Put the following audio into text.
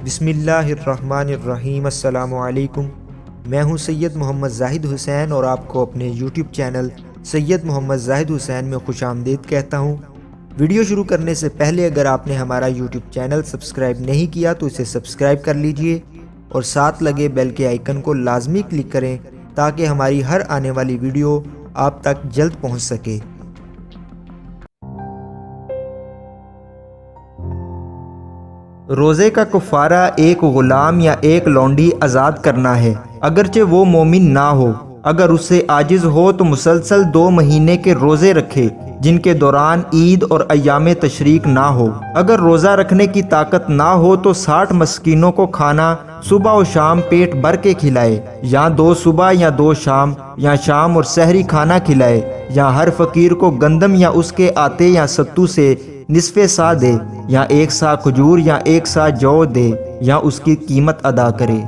بسم اللہ الرحمن الرحیم۔ السلام علیکم، میں ہوں سید محمد زاہد حسین اور آپ کو اپنے یوٹیوب چینل سید محمد زاہد حسین میں خوش آمدید کہتا ہوں۔ ویڈیو شروع کرنے سے پہلے اگر آپ نے ہمارا یوٹیوب چینل سبسکرائب نہیں کیا تو اسے سبسکرائب کر لیجئے اور ساتھ لگے بیل کے آئیکن کو لازمی کلک کریں تاکہ ہماری ہر آنے والی ویڈیو آپ تک جلد پہنچ سکے۔ روزے کا کفارہ ایک غلام یا ایک لونڈی آزاد کرنا ہے، اگرچہ وہ مومن نہ ہو۔ اگر اس سے عاجز ہو تو مسلسل 2 مہینے کے روزے رکھے جن کے دوران عید اور ایام تشریق نہ ہو۔ اگر روزہ رکھنے کی طاقت نہ ہو تو 60 مسکینوں کو کھانا صبح و شام پیٹ بھر کے کھلائے، یا 2 صبح یا 2 شام، یا شام اور سحری کھانا کھلائے، یا ہر فقیر کو گندم یا اس کے آٹے یا ستو سے نصف سا دے، یا 1 سا کھجور یا 1 سا جو دے، یا اس کی قیمت ادا کرے۔